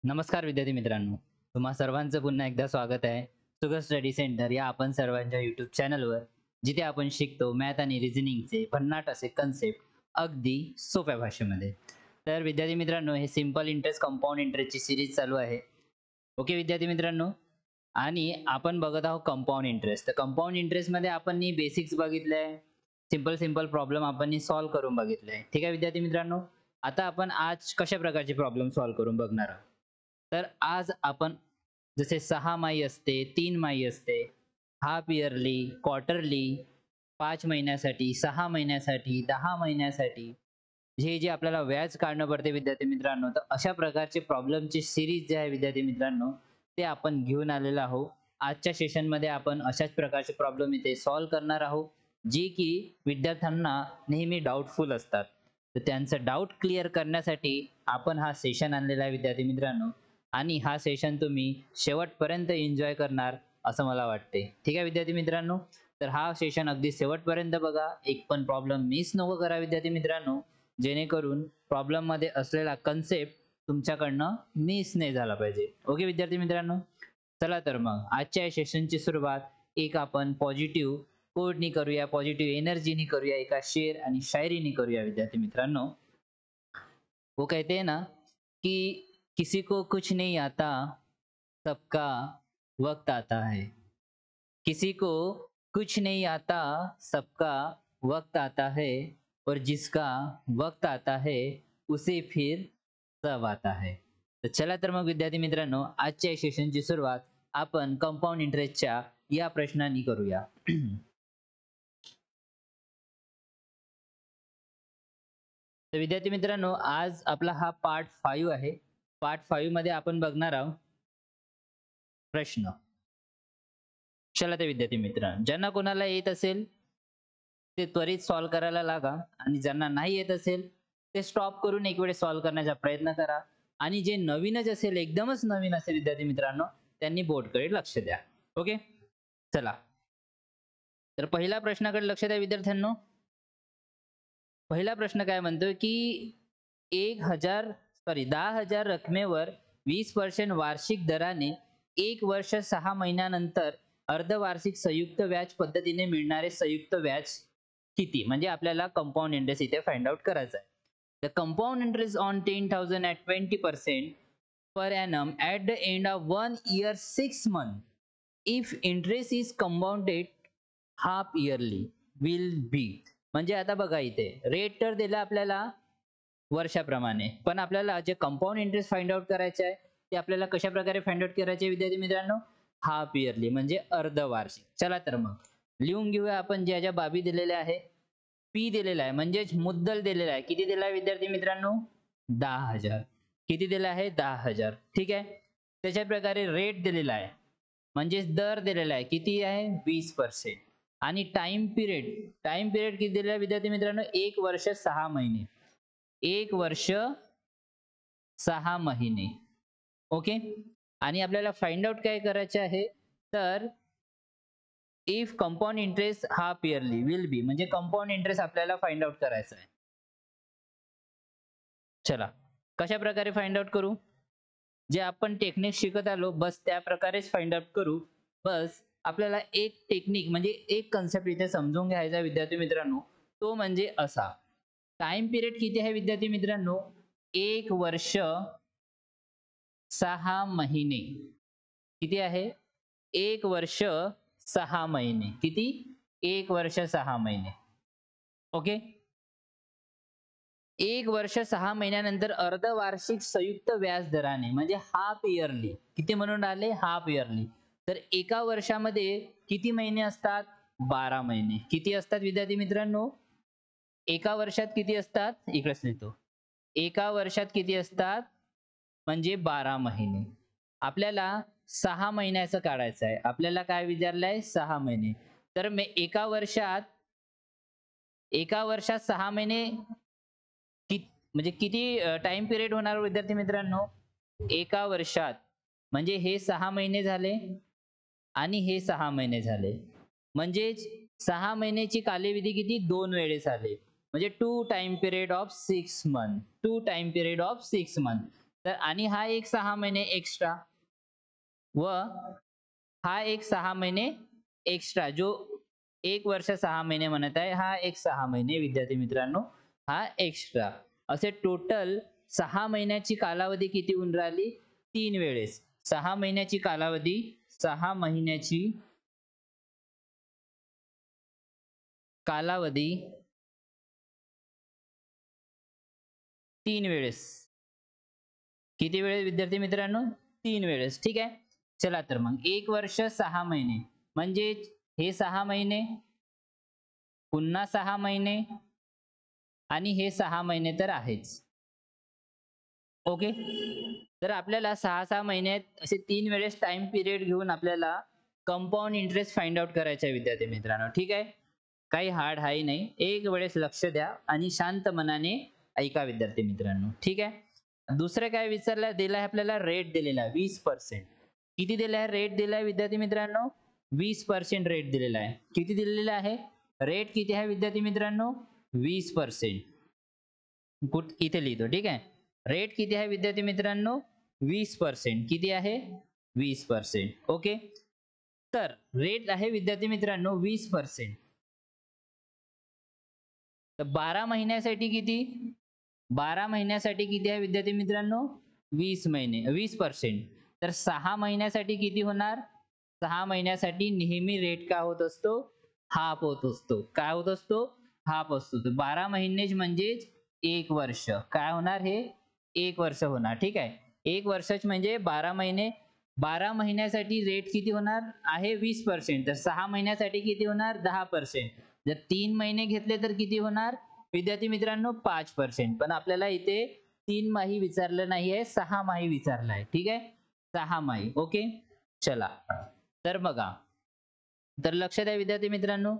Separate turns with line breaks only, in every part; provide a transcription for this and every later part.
नमस्कार विद्यार्थी मित्रांनो, तुम्हा सर्वांचं पुन्हा एकदा स्वागत आहे सुगर स्टडी सेंटर या आपण सर्वांच्या यूट्यूब चॅनलवर, जिथे आपण शिकतो मॅथ आणि रिझनिंगचे भन्नाट असे कन्सेप्ट अगदी सोप्या भाषेमध्ये. तर विद्यार्थी मित्रांनो, हे सिंपल इंटरेस्ट कंपाऊंड इंटरेस्टची सिरीज चालू आहे. ओके विद्यार्थी मित्रांनो, आणि आपण बघत आहोत कंपाऊंड इंटरेस्ट. तर कंपाऊंड इंटरेस्टमध्ये आपण बेसिक्स बघितले, सिंपल सिंपल प्रॉब्लेम आपण सॉल्व्ह करून बघितले. ठीक आहे विद्यार्थी मित्रांनो, आता आपण आज कशा प्रकारचे प्रॉब्लेम सॉल्व्ह करून बघणार आहोत. तर आज आपण जसे 6 माही असते, 3 माही असते, हाफ इयरली, क्वार्टरली, 5 महिन्यासाठी, 6 महिन्यासाठी, 10 महिन्यासाठी हे जे आपल्याला व्याज काढणं पडते विद्यार्थी मित्रांनो, तर अशा प्रकारचे प्रॉब्लेमची सिरीज जे आहे विद्यार्थी मित्रांनो, ते आपण घेऊन आलेलो आहोत. आजच्या सेशनमध्ये आपण अशाच प्रकारचे प्रॉब्लेम इथे सॉल्व्ह करणार आहोत, जी की विद्यार्थ्यांना नेहमी डाऊटफुल असतात. तर त्यांचं डाऊट क्लिअर करण्यासाठी आपण हा सेशन आणलेला आहे विद्यार्थी मित्रांनो, आणि हा सेशन तुम्ही शेवटपर्यंत एन्जॉय करणार असं मला वाटते. ठीक आहे विद्यार्थी मित्रांनो, तर हा सेशन अगदी शेवटपर्यंत बघा. एक पण प्रॉब्लेम मिस नको करा विद्यार्थी मित्रांनो, जेणेकरून प्रॉब्लेम मध्ये असलेला कन्सेप्ट तुमच्याकडनं मिस नाही झाला पाहिजे. ओके विद्यार्थी मित्रांनो, चला तर मग आजच्या या सेशनची सुरुवात एक आपण पॉझिटिव्ह कोडनी करूया, पॉझिटिव्ह एनर्जीनी करूया, एका शेर आणि शायरीनी करूया विद्यार्थी मित्रांनो. वो कहते हैं ना कि किसी को कुछ नहीं आता, सबका वक्त आता है. किसी को कुछ नहीं आता, सबका वक्त आता है, और जिसका वक्त आता है उसे फिर सब आता है. तर चला तर मग विद्यार्थी मित्रांनो, आजच्या या सेशनची सुरुवात आपण कंपाऊंड इंटरेस्टच्या या प्रश्नांनी करूया. तर विद्यार्थी मित्रांनो, आज आपला हा पार्ट 5 आहे. पार्ट 5 मध्ये आपण बघणार आहोत प्रश्न. चला तर विद्यार्थी मित्रांनो, ज्यांना कोणाला येत असेल ते त्वरित सॉल्व्ह करायला लागा, आणि ज्यांना नाही येत असेल ते स्टॉप करून एक वेळ सॉल्व्ह करण्याचा प्रयत्न करा. आणि जे नवीनच असेल, एकदमच नवीन असेल विद्यार्थी मित्रांनो, त्यांनी बोर्डकडे लक्ष द्या. ओके, चला तर पहिल्या प्रश्नाकडे लक्ष द्या विद्यार्थ्यांनो. पहिला प्रश्न काय म्हणतोय की 10,000 रकमेवर 20% वार्षिक दराने 1 वर्ष 6 महिन्यानंतर अर्धवार्षिक संयुक्त व्याज पद्धतीने मिळणारे संयुक्त व्याज किती. म्हणजे आपल्याला कंपाऊंड इंटरेस्ट इथे फाइंड आउट करायचा आहे. The compound interest on 10,000 at 20% per annum at the end of 1 year 6 months if interest is compounded half yearly will be. म्हणजे आता बघा, इथे रेट तर दिला आपल्याला वर्षाप्रमाणे, पण आपल्याला जे कंपाऊंड इंटरेस्ट फाइंड आउट करायचे आहे ते आपल्याला कशा प्रकारे फाइंड आउट करायचे विद्यार्थी मित्रांनो, हाफ इयरली म्हणजे अर्धवार्षिक. चला तर मग लिहून घेऊया आपण ज्या ज्या बाबी दिलेल्या आहे. पी दिलेला आहे म्हणजेच मुद्दल दिलेला आहे. किती दिला आहे विद्यार्थी मित्रांनो, 10,000. किती दिला आहे, 10,000. ठीक आहे. त्याच्या प्रकारे रेट दिलेला आहे म्हणजेच दर दिलेला आहे. किती आहे, 20%. आणि टाइम पिरियड किती दिलेला आहे विद्यार्थी मित्रांनो, 1 वर्ष 6 महिने. 1 वर्ष 6 महिने. ओके. आणि आपल्याला फाइंड आउट काय करायचे आहे, तर if compound interest half yearly will be, म्हणजे कंपाऊंड इंटरेस्ट आपल्याला फाइंड आउट करायचा आहे. चला कशा प्रकारे फाइंड आउट करू, जे आपण टेक्निक शिकत आलो बस त्या प्रकारेच फाइंड आउट करू. बस आपल्याला एक टेक्निक म्हणजे एक कन्सेप्ट इथे समजून घ्यायचा विद्यार्थी मित्रांनो, तो म्हणजे असा. टाइम पिरियड किती आहे विद्यार्थी मित्रांनो, 1 वर्ष 6 महिने. किती आहे, 1 वर्ष 6 महिने. किती, 1 वर्ष 6 महिने. ओके. 1 वर्ष 6 महिन्यानंतर अर्धवार्षिक संयुक्त व्याज दराने म्हणजे हाफ इयरली. किती म्हणून आले, हाफ इयरली. तर एका वर्षामध्ये किती महिने असतात, 12 महिने. किती असतात विद्यार्थी मित्रांनो, एका वर्षात किती असतात, इकडेच लिहितो. एका वर्षात किती असतात म्हणजे 12 महिने. आपल्याला 6 महिन्याचं काढायचं आहे. आपल्याला काय विचारलंय, 6 महिने. तर एका वर्षात 6 महिने म्हणजे किती टाइम पिरियड होणार विद्यार्थी मित्रांनो, एका वर्षात म्हणजे हे 6 महिने झाले आणि हे 6 महिने झाले. म्हणजेच 6 महिन्याची कालावधी किती, 2 वेळेस आले. म्हणजे 2 time period of 6 month. 2 time period of 6 month. तर आणि हा एक 6 महिने एक्स्ट्रा व हा एक 6 महिने एक्स्ट्रा, जो 1 वर्ष 6 महिने म्हणत आहे, हा एक 6 महिने विद्यार्थी मित्रांनो, हा एक्स्ट्रा. असे टोटल 6 महिन्याची कालावधी किती होऊन राहिली? 3 वेळेस. 6 महिन्याची कालावधी, 6 महिन्याची कालावधी 3 वेळेस. किती वेळेस विद्यार्थी मित्रांनो? 3 वेळेस. ठीक आहे. चला तर मग 1 वर्ष 6 महिने म्हणजे हे 6 महिने, पुन्हा 6 महिने आणि हे 6 महिने तर आहेच. ओके. तर आपल्याला 6-6 महिन्यात असे 3 वेळेस टाइम पिरियड घेऊन आपल्याला कंपाऊंड इंटरेस्ट फाइंड आउट करायचा आहे विद्यार्थी मित्रांनो. ठीक आहे. काही हार्ड आहे नाही. एक वेळेस लक्ष द्या आणि शांत मनाने ऐका विद्यार्थी मित्रांनो. ठीक आहे. दुसरं काय विचारलं दिलं आहे आपल्याला? रेट दिलेला आहे 20%. किती दिला आहे? रेट दिला आहे विद्यार्थी मित्रांनो 20% रेट दिलेला आहे. किती दिलेला आहे? रेट किती आहे विद्यार्थी मित्रांनो? 20%. इथे लिहितो. ठीक आहे. रेट किती आहे विद्यार्थी मित्रांनो? 20%. किती आहे? 20%. ओके. तर रेट आहे विद्यार्थी मित्रांनो 20%. तर 12 महिन्यासाठी किती? 12 महिन्यासाठी किती आहे विद्यार्थी मित्रांनो? 20 महिने 20%. तर 6 महिन्यासाठी किती होणार? 6 महिन्यासाठी नेहमी रेट काय होत असतो? हाफ होत असतो. काय होत असतो? हाफ असतो. तर 12 महिने म्हणजेच 1 वर्ष. काय होणार हे? 1 वर्ष होणार. ठीक आहे. 1 वर्षच म्हणजे 12 महिने. 12 महिन्यासाठी रेट किती होणार आहे? 20%. तर 6 महिन्यासाठी किती होणार? 10%. जर 3 महिने घेतले तर किती होणार विद्यार्थी मित्रांनो? 5%. पण आपल्याला इथे 3 माही विचारलं नाहीये, 6 माही विचारलं आहे. ठीक आहे. 6 माही. ओके. चला तर बघा, तर लक्ष द्या विद्यार्थी मित्रांनो.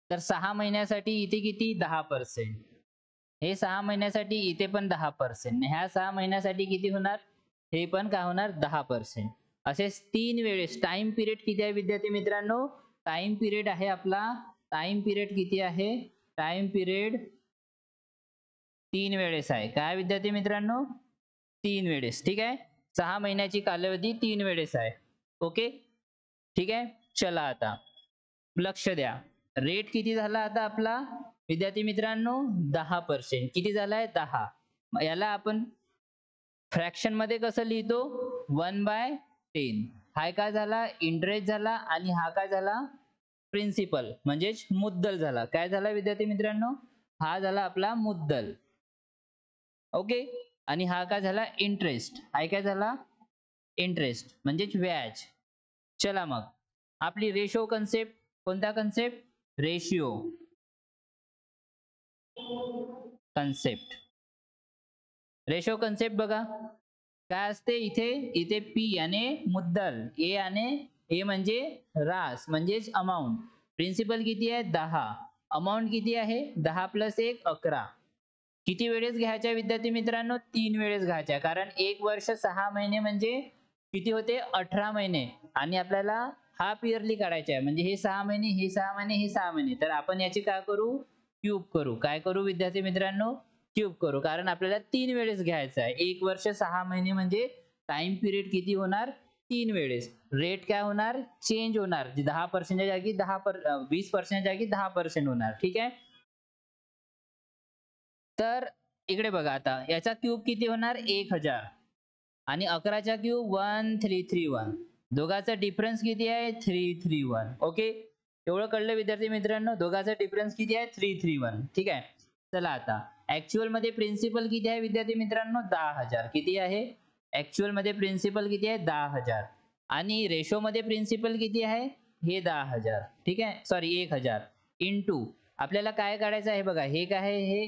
तर 6 महिन्यासाठी इथे किती? 10%. हे 6 महिन्यासाठी इथे पण 10%. ह्या 6 महिन्यासाठी किती होणार? हे पण काय होणार? 10%. असेच 3 वेळेस. टाइम पिरियड किती आहे विद्यार्थी मित्रांनो? टाइम पिरियड आहे आपला, टाइम पिरियड किती आहे? टाइम पिरियड 3 वेळेस आहे. काय विद्यार्थी मित्रांनो? 3 वेळेस. ठीक आहे. 6 महिन्याची कालावधी 3 वेळेस आहे. ओके. ठीक आहे. चला आता लक्ष द्या. रेट किती झाला आता आपला विद्यार्थी मित्रांनो? 10%. किती झालाय? 10. याला आपण फ्रॅक्शन मध्ये कसं लिहितो? 1/10. हा काय झाला? इंटरेस्ट झाला आणि हा काय झाला? प्रिन्सिपल म्हणजेच मुद्दल झाला. काय झाला विद्यार्थी मित्रांनो? हा झाला आपला मुद्दल. ओके. आणि हा काय झाला? इंटरेस्ट. हा काय झाला? इंटरेस्ट म्हणजेच व्याज. चला मग आपली रेशो कन्सेप्ट. कोणता concept? Ratio concept. Ratio concept बघा काय असते इथे. इथे पी आणि मुद्दल, ए आणि ए म्हणजे रास म्हणजेच अमाऊंट. प्रिन्सिपल किती आहे? 10. अमाऊंट किती आहे? 10 + 1 11. किती वेळेस घ्यायच्या विद्यार्थी मित्रांनो? 3 वेळेस घ्यायच्या. कारण 1 वर्ष 6 महिने म्हणजे किती होते? 18 महिने. आणि आपल्याला हाफ इयरली काढायचे आहे. म्हणजे हे 6 महिने, हे 6 महिने, हे 6 महिने. तर आपण याची काय करू? क्यूब करू. काय करू विद्यार्थी मित्रांनो? क्यूब करू. कारण आपल्याला 3 वेळेस घ्यायचं आहे. 1 वर्ष 6 महिने म्हणजे टाइम पिरियड किती होणार? 3 वेळेस. रेट काय होणार? चेंज होणार. 10% जागी 20% जागी 10% होणार. ठीक आहे. तर इकडे बघा आता याचा क्यूब किती होणार? 1000. आणि 11चा क्यूब 1331. दोघांचा डिफरन्स किती आहे? 331. ओके. एवढं कळलं विद्यार्थी मित्रांनो? दोघांचा डिफरन्स किती आहे? 331. ठीक आहे. चला आता ऍक्च्युअल मध्ये प्रिन्सिपल किती आहे विद्यार्थी मित्रांनो? 10,000. किती आहे? ऍक्च्युअल मध्ये प्रिन्सिपल किती आहे? 10,000. आणि रेशो मध्ये प्रिन्सिपल किती आहे? हे 10,000. ठीक आहे. सॉरी 1,000 इंटू आपल्याला काय काढायचं आहे बघा. हे काय आहे?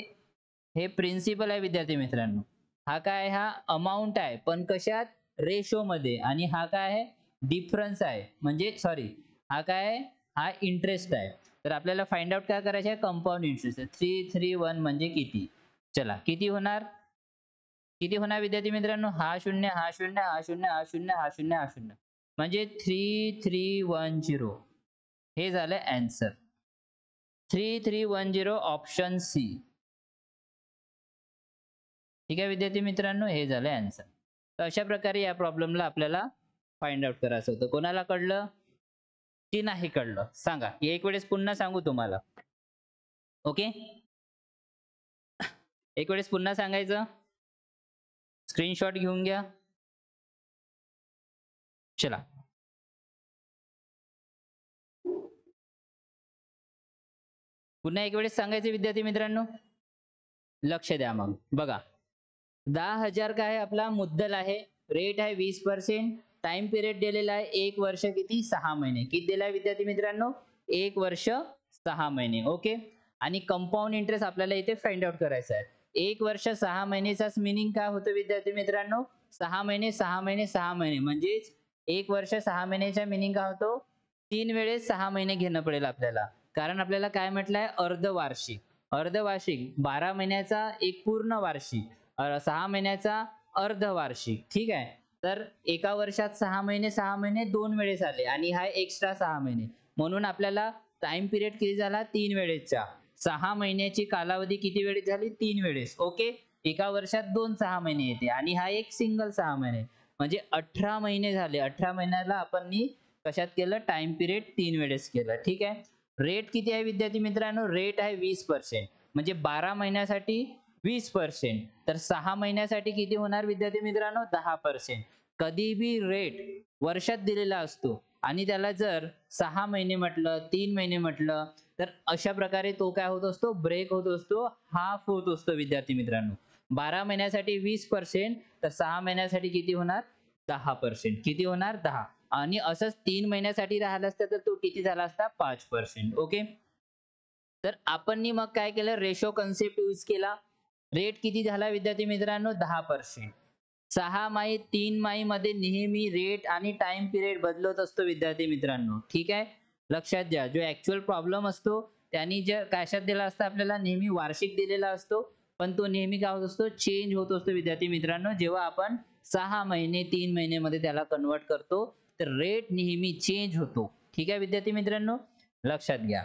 हे प्रिन्सिपल आहे विद्यार्थी मित्रांनो. हा काय? हा अमाऊंट आहे पण कशात? रेशो मध्ये. आणि हा काय आहे? डिफरन्स आहे. म्हणजे सॉरी हा काय आहे? हा इंटरेस्ट आहे. तर आपल्याला फाइंड आउट काय करायचं आहे? Compound interest. 331 म्हणजे किती? चला किती होणार? किती होणार विद्यार्थी मित्रांनो? हा 0, हा 0, हा 0, हा 0, हा 0, हा 0. म्हणजे 3310. हे झालं आन्सर. 3310 option C. ठीक आहे विद्यार्थी मित्रांनो, हे झालं आन्सर. तर अशा प्रकारे या प्रॉब्लेमला आपल्याला फाइंड आउट करायचं होतं. कोणाला कळलं की नाही कळलं सांगा. एक वेळेस पुन्हा सांगू तुम्हाला. ओके, एक वेळेस पुन्हा सांगायचं. स्क्रीनशॉट घेऊन घ्या. चला, पुन्हा एक वेळेस सांगायचे विद्यार्थी मित्रांनो. लक्ष द्या मग बघा. 10,000 काय आहे आपला मुद्दल आहे. रेट आहे 20%. टाइम पिरियड दिलेला आहे 1 वर्ष किती 6 महिने. किती दिला आहे विद्यार्थी मित्रांनो 1 वर्ष 6 महिने. ओके, आणि कंपाऊंड इंटरेस्ट आपल्याला इथे फाइंड आउट करायचा आहे. 1 वर्ष 6 महिनेचाच मिनिंग काय होतं विद्यार्थी मित्रांनो 6 महिने 6 महिने 6 महिने म्हणजे 1 वर्ष 6 महिन्याचा मिनिंग काय होतो 3 वेळेस 6 महिने घेणं पडेल आपल्याला. कारण आपल्याला काय म्हटलंय अर्धवार्षिक. अर्धवार्षिक 12 महिन्याचा एक पूर्ण वार्षिक 6 महिन्याचा अर्धवार्षिक. ठीक आहे, तर एका वर्षात 6 महिने 6 महिने 2 वेळेस आले आणि हा एक्स्ट्रा 6 महिने म्हणून आपल्याला टाइम पिरियड किती झाला 3 वेळेसचा. 6 महिन्याची कालावधी किती वेळेस झाली 3 वेळेस. ओके, एका वर्षात 2 6 महिने येते आणि हा एक सिंगल 6 महिने म्हणजे 18 महिने झाले. 18 महिन्याला आपण कशात केलं टाइम पिरियड 3 वेळेस केलं. ठीक आहे, रेट किती आहे विद्यार्थी मित्रांनो रेट आहे 20%. म्हणजे 12 महिन्यासाठी 20%. तर 6 महिन्यासाठी किती होणार विद्यार्थी मित्रांनो 10%. कधी बी रेट वर्षात दिलेला असतो आणि त्याला जर 6 महिने म्हटलं 3 महिने म्हटलं तर अशा प्रकारे तो काय होत असतो ब्रेक होत असतो, हाफ होत असतो विद्यार्थी मित्रांनो. 12 महिन्यासाठी 20%, तर 6 महिन्यासाठी किती होणार 10%. किती होणार 10. आणि असंच 3 महिन्यासाठी राहिला असता तर तो किती झाला असता 5%. ओके, तर आपण मग काय केलं रेशो कन्सेप्ट यूज केला. रेट किती झाला विद्यार्थी मित्रांनो 10%. 6 माही 3 माही मध्ये नेहमी रेट आणि टाइम पिरियड बदलत असतो विद्यार्थी मित्रांनो. ठीक आहे, लक्षात घ्या. जो ऍक्च्युअल प्रॉब्लेम असतो त्यांनी जे कशात दिला असता आपल्याला नेहमी वार्षिक दिलेला असतो, पण तो नेहमी काय होत असतो चेंज होत असतो विद्यार्थी मित्रांनो. जेव्हा आपण 6 महिने 3 महिने मध्ये त्याला कन्वर्ट करतो तर रेट नेहमी चेंज होतो. ठीक आहे विद्यार्थी मित्रांनो, लक्षात घ्या.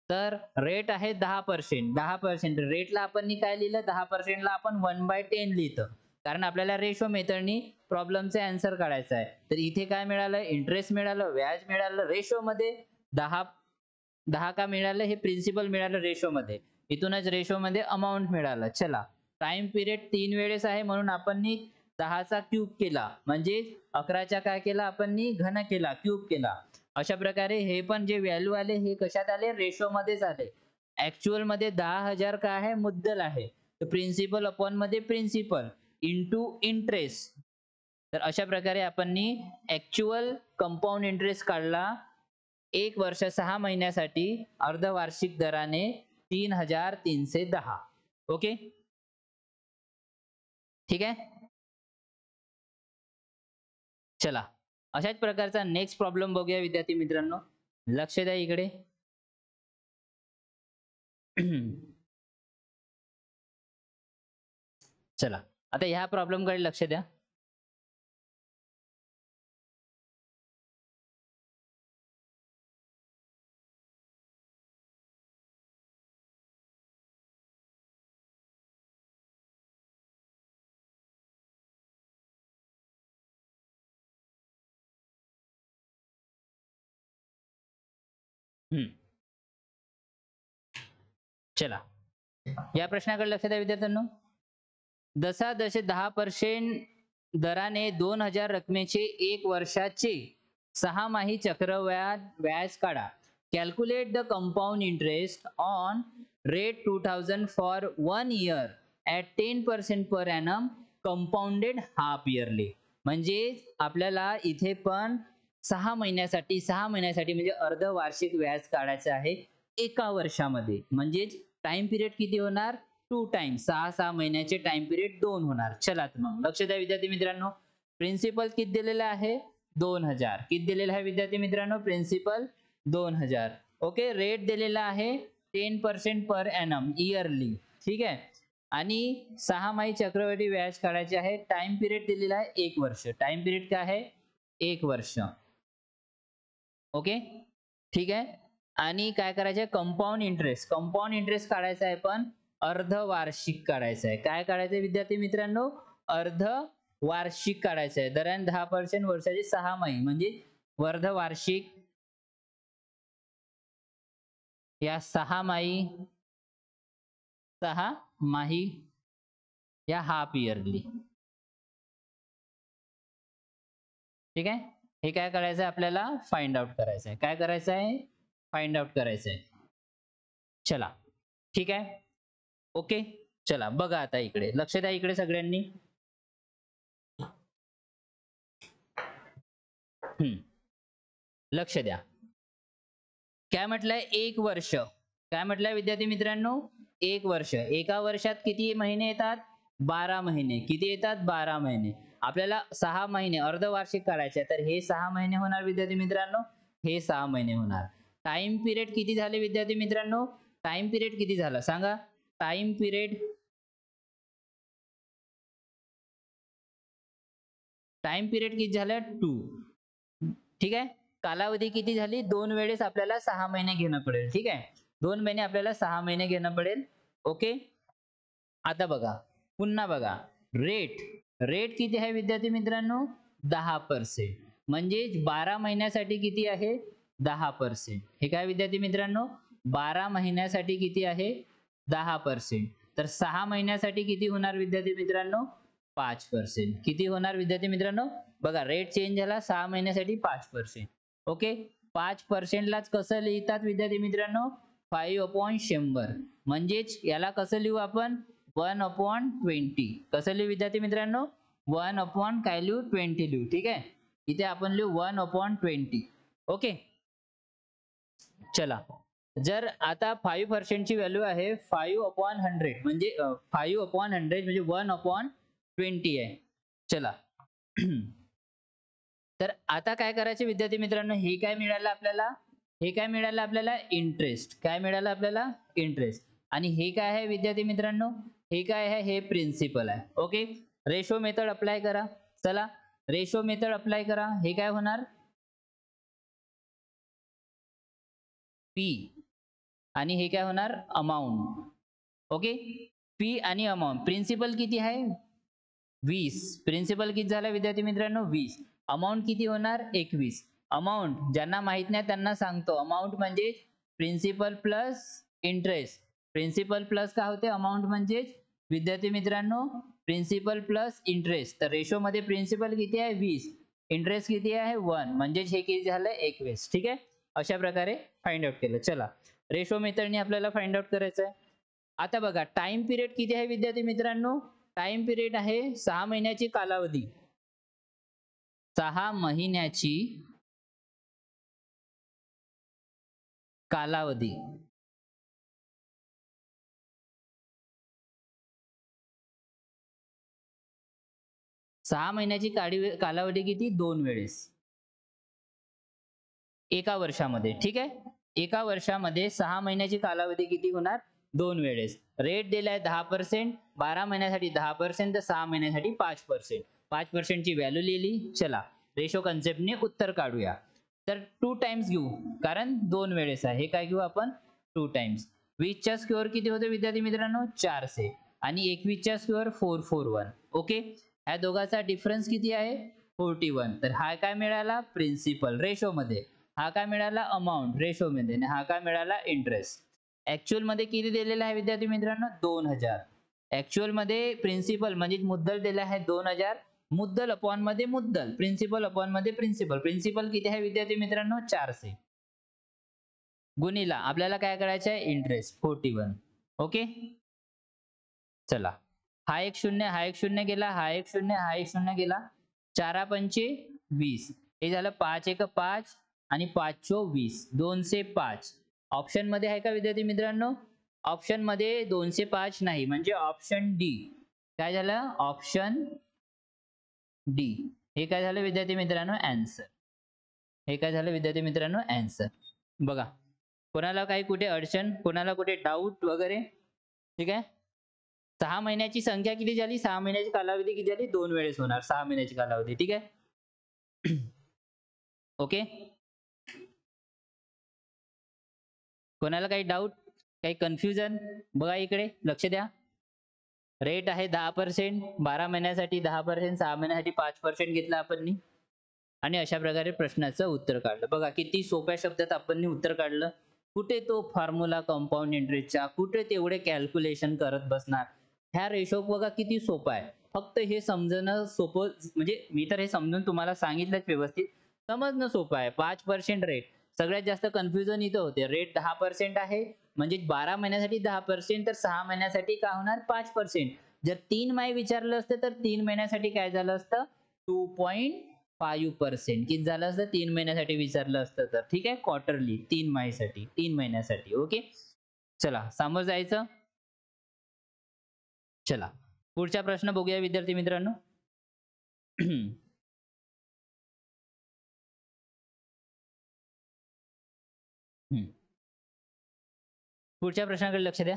तर रेट आहे 10%. 10% रेटला आपण काय लिहिलं 10% ला आपण 1/10 लिहितं. कारण आपल्याला रेशो मेथडनी प्रॉब्लेमचे आन्सर काढायचा आहे. तर इथे काय मिळालं इंटरेस्ट मिळालं, व्याज मिळालं. रेशो मध्ये 10 का मिळालं हे प्रिन्सिपल मिळालं रेशो मध्ये. इथूनच रेशो मध्ये अमाऊंट मिळालं. चला, टाइम पिरियड 3 वेळेस आहे म्हणून आपण 10चा क्यूब केला म्हणजे 11चा काय केला आपण घन केला क्यूब केला. अशा प्रकारे हे पण जे व्हॅल्यू आले हे कशात आले रेशो मध्येच आले. ऍक्च्युअल मध्ये 10,000 काय आहे मुद्दल आहे. तर प्रिन्सिपल अपॉन मध्ये प्रिन्सिपल इंटू इंटरेस्ट. तर अशा प्रकारे आपण ऍक्च्युअल कंपाऊंड इंटरेस्ट काढला 1 वर्ष 6 महिन्यासाठी अर्धवार्षिक दराने 3,310. ओके, ठीक आहे. चला, अशाच प्रकारचा नेक्स्ट प्रॉब्लेम बघूया विद्यार्थी मित्रांनो. लक्ष द्या इकडे. चला, आता ह्या प्रॉब्लेम कडे लक्ष द्या. चला, या प्रश्नाकडे लक्ष द्या विद्यार्थ्यांनो. जसा जसे 10% दराने 2,000 रकमेचे 1 वर्षाचे 6 माही चक्रव्याज व्याज काढा. Calculate the compound interest on rate 2000 for 1 year at 10% per annum compounded half yearly. म्हणजे आपल्याला इथे पण 6 महिन्यासाठी म्हणजे अर्धवार्षिक व्याज काढायचं आहे एका वर्षामध्ये. म्हणजेच टाइम पिरियड किती होणार 2 टाइम्स 6 महिन्याचे टाइम पिरियड 2 होणार. चला तर मग लक्ष द्या विद्यार्थी मित्रांनो. प्रिन्सिपल किती दिलेला आहे 2,000. किती दिलेला आहे विद्यार्थी मित्रांनो प्रिन्सिपल 2,000. ओके, रेट दिलेला आहे 10% पर एनम इयरली. ठीक आहे, आणि 6 माही चक्रवर्ती व्याज काढायचे आहे. टाइम पिरियड दिलेला आहे 1 वर्ष. टाइम पिरियड काय आहे 1 वर्ष. ओके, ठीक आहे. आणि काय करायचं कंपाऊंड इंटरेस्ट. कंपाऊंड इंटरेस्ट काढायचा आहे पण अर्धवार्षिक काढायचं आहे. काय काढायचं विद्यार्थी मित्रांनो अर्ध वार्षिक काढायचं आहे. दरम्यान 10% वर्षाचे 6 महिने म्हणजे वर्ध वार्षिक या 6 माही या हाफ इयरली. ठीक आहे. हे काय करायचं आहे आपल्याला फाइंड आउट करायचं आहे. काय करायचं आहे फाइंड आउट करायचं आहे. चला ठीक आहे. ओके चला बघा आता इकडे लक्ष द्या इकडे सगळ्यांनी. लक्ष द्या. काय म्हटलंय एक वर्ष. काय म्हटलंय विद्यार्थी मित्रांनो एक वर्ष. एका वर्षात किती महिने येतात 12 महिने. किती येतात 12 महिने. आपल्याला 6 महिने अर्धवार्षिक काढायचे तर हे 6 महिने होणार विद्यार्थी मित्रांनो. हे 6 महिने होणार. टाइम पिरियड किती झाले विद्यार्थी मित्रांनो. टाइम पिरियड किती झाला सांगा. टाइम पिरियड किती झालं 2. ठीक आहे. कालावधी किती झाली 2 वेळेस आपल्याला 6 महिने घेणं पडेल. ठीक आहे. 2 महिने आपल्याला 6 महिने घेणं पडेल. ओके. आता बघा पुन्हा बघा रेट किती आहे विद्यार्थी मित्रांनो 10%. म्हणजे 12 महिन्यासाठी किती आहे 10%. हे काय विद्यार्थी मित्रांनो 12 महिन्यासाठी किती आहे 10%. तर 6 महिन्यासाठी किती होणार विद्यार्थी मित्रांनो 5%. किती होणार विद्यार्थी मित्रांनो बघा रेट चेंज झाला 6 महिन्यासाठी 5%. ओके 5% लाच कसं लिहितात विद्यार्थी मित्रांनो 5/100. म्हणजेच याला कसं लिहू आपण 1/20. कसं लिहू विद्यार्थी मित्रांनो 1 काय लिहू 20 लिहू. ठीक आहे. इथे आपण लिहू 1/20. ओके चला. जर आता 5% ची व्हॅल्यू आहे 5/100 म्हणजे 5/100 म्हणजे 1/20 आहे. चला तर आता काय करायचे विद्यार्थी मित्रांनो हे काय मिळालं आपल्याला. हे काय मिळालं आपल्याला इंटरेस्ट. काय मिळालं आपल्याला इंटरेस्ट. आणि हे काय आहे विद्यार्थी मित्रांनो हे काय आहे हे प्रिन्सिपल आहे. ओके रेशो मेथड अप्लाय करा. चला रेशो मेथड अप्लाय करा. हे काय होणार पी आणि हे काय होणार अमाऊंट. ओके पी आणि अमाऊंट. प्रिन्सिपल किती आहे 20. प्रिन्सिपल किती झाला विद्यार्थी मित्रांनो 20. अमाऊंट किती होणार 21. अमाऊंट ज्यांना माहित नाही त्यांना सांगतो. अमाऊंट म्हणजे principal plus interest. Principal plus काय होते अमाऊंट म्हणजे विद्यार्थी मित्रांनो प्रिन्सिपल प्लस इंटरेस्ट. तर रेशो मध्ये प्रिन्सिपल किती आहे 20. इंटरेस्ट किती आहे 1 म्हणजे हे किती झालं 21. ठीक आहे. अशा प्रकारे फाइंड आउट केलं. चला रेशो मेथडने आपल्याला फाइंड आउट करायचं आहे. आता बघा टाइम पिरियड किती आहे विद्यार्थी मित्रांनो. टाइम पिरियड आहे 6 महिन्याची कालावधी. 6 महिन्याची कालावधी. सहा महिन्याची कालावधी किती 2 वेळेस एका वर्षामध्ये. ठीक आहे. एका वर्षामध्ये 6 महिन्याची कालावधी किती होणार 2 वेळेस. रेट दिलाय 10%. 12 महिन्यासाठी 10% तर 6 महिन्यासाठी 5%. 5% ची व्हॅल्यू लिहिली. चला रेशो कन्सेप्टने उत्तर काढूया. तर 2 टाइम्स घेऊ कारण 2 वेळेस आहे. हे काय घेऊ आपण 2 टाइम्स. 20 चा स्क्वेअर किती होते विद्यार्थी मित्रांनो 400 आणि 21 चा स्क्वेअर 441. ओके ह्या दोघांचा डिफरन्स किती आहे 41. तर हा काय मिळाला प्रिन्सिपल रेशो मध्ये. हा काय मिळाला अमाऊंट रेशो मध्ये आणि हा काय मिळाला इंटरेस्ट. ऍक्च्युअल मध्ये किती दिलेला आहे विद्यार्थी मित्रांनो 2000. ऍक्च्युअल मध्ये प्रिन्सिपल म्हणजे मुद्दल दिला आहे 2000. मुद्दल अपॉन मध्ये मुद्दल प्रिन्सिपल अपॉन मध्ये प्रिन्सिपल. प्रिन्सिपल किती आहे विद्यार्थी मित्रांनो 400 गुणिला आपल्याला काय करायचं आहे इंटरेस्ट 41. ओके चला हा एक शून्य हा एक शून्य गेला हा एक शून्य हा एक शून्य गेला. 4 पंचे 20. हे झालं 5 एक 5 आणि 5 चो 20. 205. ऑप्शन मध्ये आहे का विद्यार्थी मित्रांनो. ऑप्शन मध्ये 205 नाही म्हणजे ऑप्शन डी. काय झालं ऑप्शन डी. हे काय झालं विद्यार्थी मित्रांनो आन्सर. हे काय झालं विद्यार्थी मित्रांनो आन्सर. बघा कोणाला काही कुठे अडचण कोणाला कुठे डाऊट वगैरे. ठीक आहे. 6 महिन्याची संख्या किती झाली 6 महिन्याची कालावधी किती झाली 2 वेळेस होणार 6 महिन्याची कालावधी. ठीक आहे. ओके कोणाला काही डाऊट काही कन्फ्युजन बघा इकडे लक्ष द्या. रेट आहे 10%, 12 महिन्यासाठी 10%, 6 महिन्यासाठी 5% घेतला आपण. आणि अशा प्रकारे प्रश्नाचं उत्तर काढलं. बघा किती सोप्या शब्दात आपण उत्तर काढलं. कुठे तो फॉर्म्युला कंपाऊंड इंटरेस्टचा, कुठे तेवढे कॅल्क्युलेशन करत बसणार. ह्या रेशो बघा किती सोपा आहे. फक्त हे समजणं सोपं, म्हणजे मी तर हे समजून तुम्हाला सांगितलंच व्यवस्थित. समजणं सोपं आहे. 5% रेट. सगळ्यात जास्त कन्फ्युजन इथं होते. रेट 10% आहे, म्हणजे 12 महिन्यासाठी 10%, तर 6 महिन्यासाठी काय होणार 5%. जर 3 महिने विचारलं असतं तर 3 महिन्यासाठी काय झालं असतं 2.5%. किती झालं असतं 3 महिन्यासाठी विचारलं असतं तर. ठीक आहे, क्वार्टरली 3 महिन्यासाठी. ओके, चला समोर जायचं. चला पुढचा प्रश्न बघूया विद्यार्थी मित्रांनो. पुढच्या प्रश्नाकडे लक्ष द्या.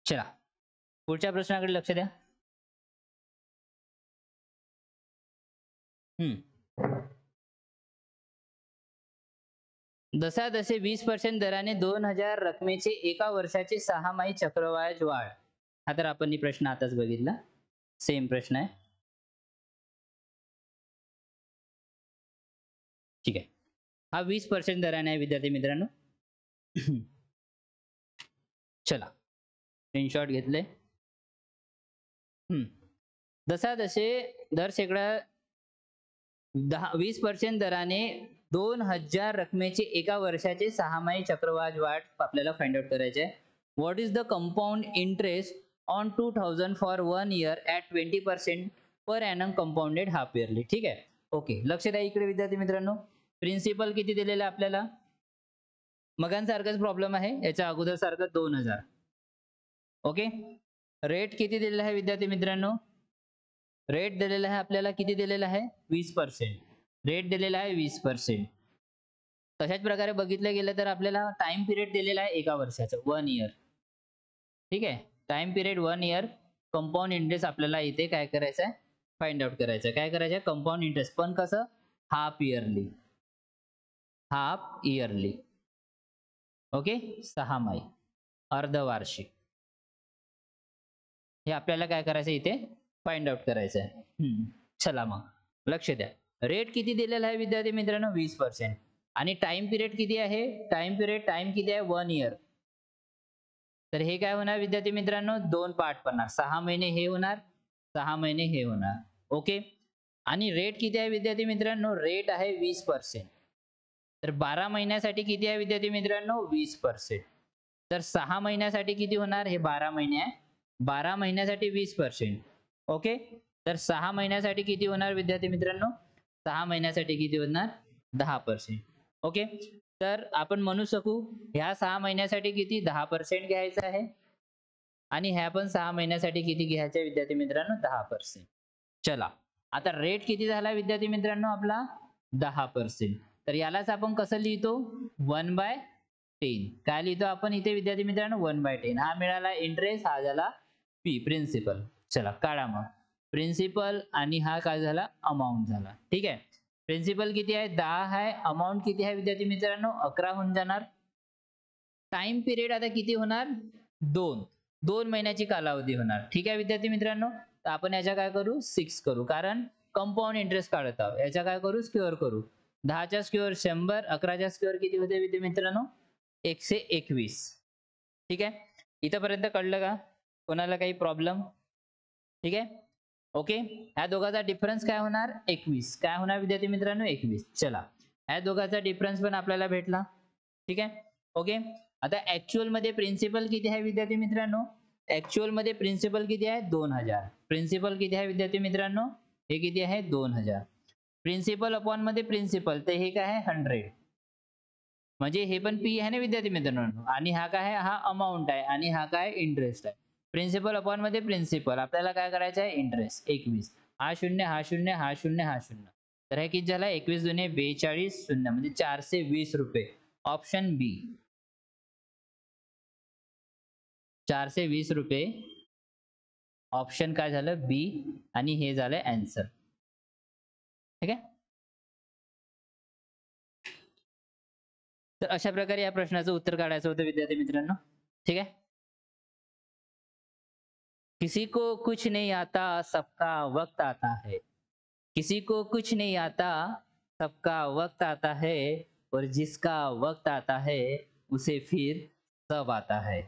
चला पुढच्या प्रश्नाकडे लक्ष द्या. जसे 20% दराने 2000 रकमेचे एका वर्षाचे 6 चक्रवाढ वाढ. हा तर आपण प्रश्न आताच बघितला. सेम प्रश्न आहे. ठीक आहे, हा 20% दराने आहे विद्यार्थी मित्रांनो. चला स्क्रीनशॉट घेतले. जसे दर शेकडा 20% दराने 2000 रकमेचे एका वर्षाचे 6 चक्रवाढ वाढ आपल्याला फाइंड आउट करायचे आहे. What is the compound interest on 2000 for 1 year at 20% per annum compounded half yearly. ठीक आहे, ओके. लक्ष द्या इकडे विद्यार्थी मित्रांनो. प्रिन्सिपल किती दिलेला आहे आपल्याला? मगांसारखाच प्रॉब्लेम आहे, याच्या अगोदर सारखं 2000. ओके. रेट किती दिलेला आहे विद्यार्थी मित्रांनो? रेट दिलेला आहे आपल्याला, किती दिलेला आहे 20%. रेट दिलेला आहे 20%. तशाच प्रकारे बघितलं गेलं तर आपल्याला टाइम पिरियड दिलेला आहे एका वर्षाचं 1 year. ठीक आहे, time period 1 year. Compound interest आपल्याला इथे काय करायचं आहे फाइंड आउट करायचं आहे. काय करायचं आहे कंपाऊंड इंटरेस्ट, पण कसं half yearly. Half yearly. Okay, 6 महिने अर्धवार्षिक. हे आपल्याला काय करायचं इथे फाइंड आउट करायचं आहे. चला मग लक्ष द्या. रेट किती दिलेला आहे विद्यार्थी मित्रांनो 20%. आणि टाइम पिरियड किती आहे? टाइम किती आहे 1 year. तर हे काय होणार विद्यार्थी मित्रांनो 2 पार्ट पडणार. 6 महिने हे होणार, 6 महिने हे होणार. ओके. आणि रेट किती आहे विद्यार्थी मित्रांनो? रेट आहे 20%. तर 12 महिन्यासाठी किती आहे विद्यार्थी मित्रांनो 20%. तर 6 महिन्यासाठी किती होणार? हे 12 महिने आहे, 12 महिन्यासाठी 20%. ओके. तर 6 महिन्यासाठी किती होणार विद्यार्थी मित्रांनो? 6 महिन्यासाठी किती होणार 10%. ओके. तर आपण म्हणू शकू ह्या 6 महिन्यासाठी किती 10% घ्यायचं आहे, आणि ह्या पण 6 महिन्यासाठी किती घ्यायचे विद्यार्थी मित्रांनो 10%. चला आता रेट किती झाला विद्यार्थी मित्रांनो आपला 10%. तर यालाच आपण कसं लिहितो 1/10. काय लिहितो आपण इथे विद्यार्थी मित्रांनो 1/10. हा मिळाला इंटरेस्ट, हा झाला फी प्रिन्सिपल. चला काढा मग प्रिन्सिपल, आणि हा काय झाला अमाऊंट झाला. ठीक आहे, प्रिन्सिपल किती आहे 10 आहे, अमाऊंट किती आहे विद्यार्थी मित्रांनो 11 होऊन जाणार. टाइम पिरियड आता किती होणार 2 महिन्याची कालावधी होणार. ठीक आहे विद्यार्थी मित्रांनो. तर आपण याच्या काय करू 6 करू, कारण कंपाऊंड इंटरेस्ट काढत आहोत. याच्या काय करू स्क्वेअर करू. 10चा स्क्वेअर 100, 11चा स्क्वेअर किती होते विद्यार्थी मित्रांनो 121. ठीक आहे, इथपर्यंत कळलं का? कोणाला काही प्रॉब्लेम? ठीक आहे, ओके. ह्या दोघांचा डिफरन्स काय होणार 21. काय होणार विद्यार्थी मित्रांनो 21. चला ह्या दोघांचा डिफरन्स पण आपल्याला भेटला. ठीक आहे, ओके. आता ऍक्च्युअल मध्ये प्रिन्सिपल किती आहे विद्यार्थी मित्रांनो? ऍक्च्युअल मध्ये प्रिन्सिपल किती आहे 2000. प्रिन्सिपल किती आहे विद्यार्थी मित्रांनो? हे किती आहे 2000. प्रिन्सिपल अपॉन मध्ये प्रिन्सिपल, तर हे काय आहे 100. म्हणजे हे पण पी आहे ना विद्यार्थी मित्रांनो, आणि हा काय आहे हा अमाऊंट आहे, आणि हा काय इंटरेस्ट आहे. प्रिन्सिपल अपॉन मध्ये प्रिन्सिपल, आपल्याला काय करायचं आहे इंटरेस्ट 21. हा शून्य, हा शून्य, हा शून्य, हा शून्य. तर हे किती झाला 21 दुने 42 शून्य, म्हणजे 420 रुपये. ऑप्शन बी. 420 रुपये. ऑप्शन काय झालं बी आणि हे झालं आन्सर. ठीक आहे. तर अशा प्रकारे या प्रश्नाचं उत्तर काढायचं होतं विद्यार्थी मित्रांनो. ठीक आहे. किसी को कुछ नहीं आता सबका वक्त आता है. किसी को कुछ नहीं आता सबका वक्त आता है और जिसका वक्त आता है उसे फिर सब आता है.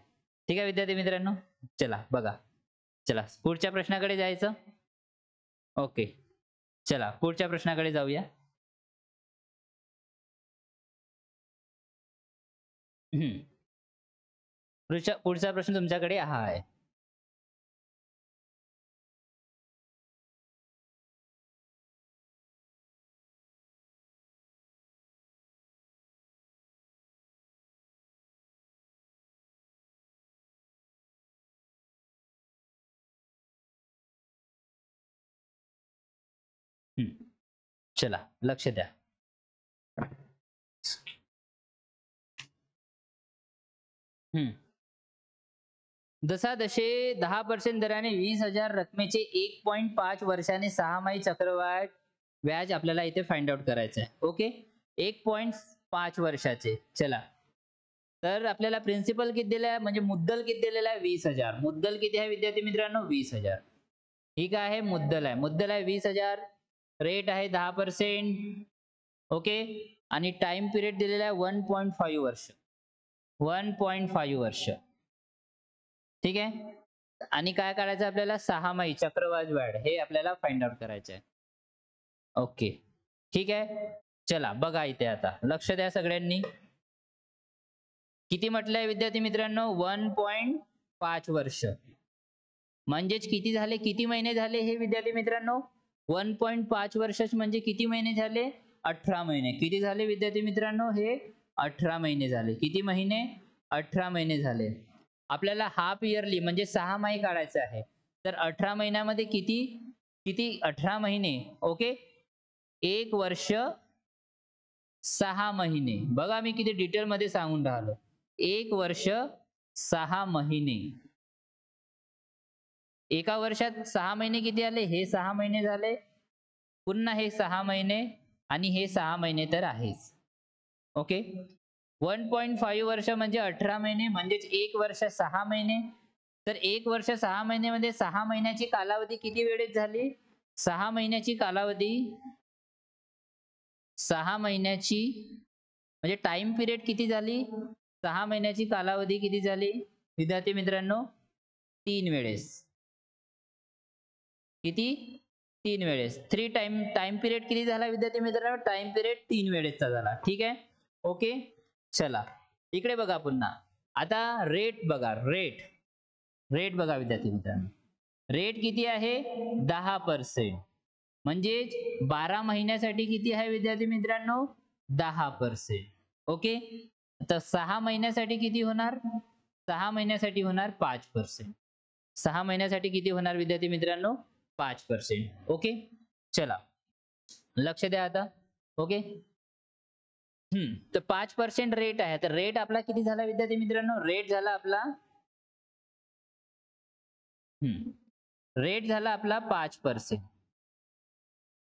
ठीक आहे विद्यार्थी मित्रांनो. चला बघा. चला पुढच्या प्रश्नाकडे जायचं. ओके. चला पुढच्या प्रश्नाकडे जाऊया. पुढचा प्रश्न तुमच्याकडे हा आहे. चला लक्ष द्या. जसा जसे 10% दराने 20,000 रकमेचे 1.5 वर्षाने 6 चक्रवाढ व्याज आपल्याला इथे फाइंड आउट करायचं आहे. ओके. 1.5 वर्षाचे. चला तर आपल्याला प्रिन्सिपल किती दिला आहे म्हणजे मुद्दल किती दिलेला आहे 20,000. मुद्दल किती आहे विद्यार्थी मित्रांनो 20,000. ठीक आहे. मुद्दल आहे 20,000. रेट आहे 10%. ओके. आणि टाइम पिरियड दिलेला आहे 1.5 वर्ष. 1.5 वर्ष. ठीक आहे. आणि काय करायचं आपल्याला 6 चक्रवाढ व्याज हे आपल्याला फाइंड आउट करायचं आहे. ओके. ठीक आहे. चला बघा इथे आता लक्ष द्या सगळ्यांनी. किती म्हटलंय विद्यार्थी मित्रांनो 1.5 वर्ष. म्हणजेच किती झाले किती महिने झाले हे विद्यार्थी मित्रांनो 1.5 वर्ष म्हणजे किती महिने झाले 18 महिने. किती झाले विद्यार्थी मित्रांनो हे 18 महिने झाले. किती महिने 18 महिने झाले. आपल्याला हाफ इयरली म्हणजे 6 महिने काढायचे आहे. तर 18 महिन्यामध्ये किती किती 18 महिने. ओके. 1 वर्ष 6 महिने. बघा मी किती डिटेल मध्ये सांगून राहिलो. 1 वर्ष 6 महिने. एका वर्षात 6 महिने किती आले हे 6 महिने झाले. पुन्हा हे 6 महिने आणि हे 6 महिने तर आहेच. ओके. 1.5 वर्ष म्हणजे 18 महिने म्हणजेच 1 वर्ष 6 महिने. तर 1 वर्ष 6 महिन्यामध्ये 6 महिन्याची कालावधी किती वेळेत झाली 6 महिन्याची कालावधी 6 महिन्याची म्हणजे टाइम पिरियड किती झाली 6 महिन्याची कालावधी किती झाली विद्यार्थी मित्रांनो 3 वेळेस. किती 3 वेळेस. टाइम पिरियड किती झाला विद्यार्थी मित्रांनो टाइम पिरियड 3 वेळेसचा झाला. ठीक आहे. ओके. चला इकडे बघा पुन्हा. आता रेट बघा. रेट बघा विद्यार्थी मित्रांनो. रेट किती आहे 10%. म्हणजे 12 महिन्यासाठी किती आहे विद्यार्थी मित्रांनो 10%. ओके. तर 6 महिन्यासाठी किती होणार 6 महिन्यासाठी होणार 5%. 6 महिन्यासाठी किती होणार विद्यार्थी मित्रांनो 5%. ओके. चला लक्ष द्या आता. ओके. तर 5% रेट आहे. तर रेट आपला किती झाला विद्यार्थी मित्रांनो रेट झाला आपला रेट झाला आपला 5%.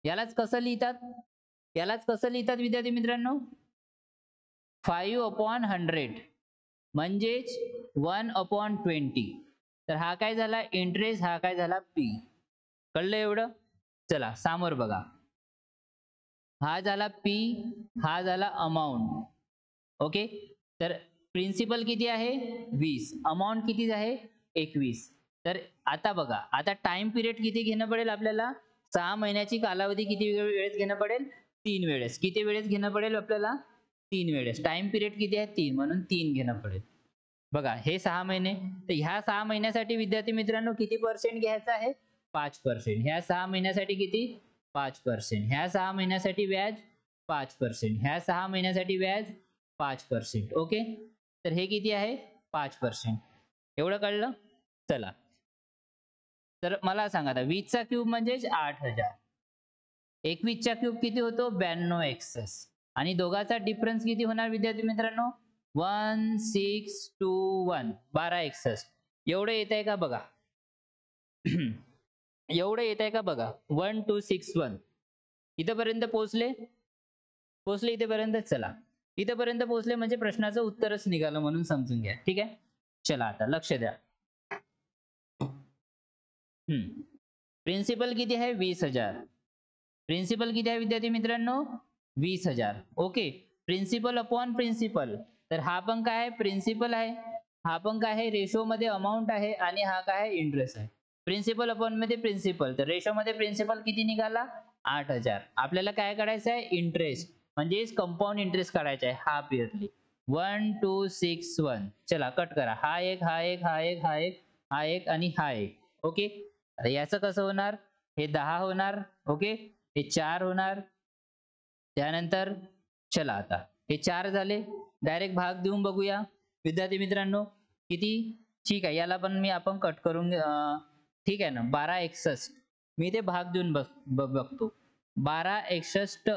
यालाच कसं लिहितात विद्यार्थी मित्रांनो 5/100 म्हणजेच 1/20. तर हा काय झाला इंटरेस्ट हा काय झाला पी. कळलं एवढं. चला समोर बघा. हा झाला पी हा झाला अमाऊंट. ओके. तर प्रिन्सिपल किती आहे 20 अमाऊंट किती आहे 21. तर आता बघा आता टाइम पिरियड किती घेणं पडेल आपल्याला 6 महिन्याची कालावधी किती वेळेस घेणं पडेल 3 वेळेस. किती वेळेस घेणं पडेल आपल्याला 3 वेळेस. टाइम पिरियड किती आहे 3 म्हणून 3 घेणं पडेल. बघा हे 6 महिने. तर ह्या 6 महिन्यासाठी विद्यार्थी मित्रांनो किती पर्सेंट घ्यायचं आहे 5%. ह्या 6 महिन्यासाठी किती 5%. ह्या 6 महिन्यासाठी व्याज 5%. ह्या 6 महिन्यासाठी व्याज 5%. ओके. तर हे किती आहे 5%. एवढं कळलं. चला तर मला सांगा आता 20 चा क्यूब म्हणजे 8000. 21 चा क्यूब किती होतो 92 एक्सेस. आणि दोघांचा डिफरन्स किती होणार विद्यार्थी मित्रांनो 1621 12 61. एवढं येत आहे का बघा. एवढं येत आहे का बघा. 1261 इथपर्यंत पोहोचले. पोहोचले इथेपर्यंत. चला इथेपर्यंत पोहोचले म्हणजे प्रश्नाचं उत्तरच निघालं म्हणून समजून घ्या. ठीक आहे. चला आता लक्ष द्या. प्रिन्सिपल किती आहे. 20,000. प्रिन्सिपल किती आहे विद्यार्थी मित्रांनो. 20,000. ओके. Principal upon principal. तर हा पण काय आहे. प्रिन्सिपल आहे. हा पण काय आहे. रेशो मध्ये अमाऊंट आहे आणि हा काय आहे. इंटरेस्ट आहे. प्रिन्सिपल अपॉन मध्ये प्रिन्सिपल. तर रेशो मध्ये प्रिन्सिपल किती निघाला. 8,000. आपल्याला काय काढायचं आहे. इंटरेस्ट म्हणजे कंपाऊंड इंटरेस्ट काढायचा आहे हाफ इयरली. 1261. चला कट करा. हा एक, हा एक, हा एक, हा एक, हा एक आणि हा एक. ओके. आता याचं कसं होणार. हे 10 होणार. ओके. हे 4 होणार. त्यानंतर चला आता हे 4 झाले. डायरेक्ट भाग देऊन बघूया विद्यार्थी मित्रांनो किती. ठीक आहे. याला पण आपण कट करून ठीक आहे ना. 1261. मी ते भाग देऊन बघतो. 1261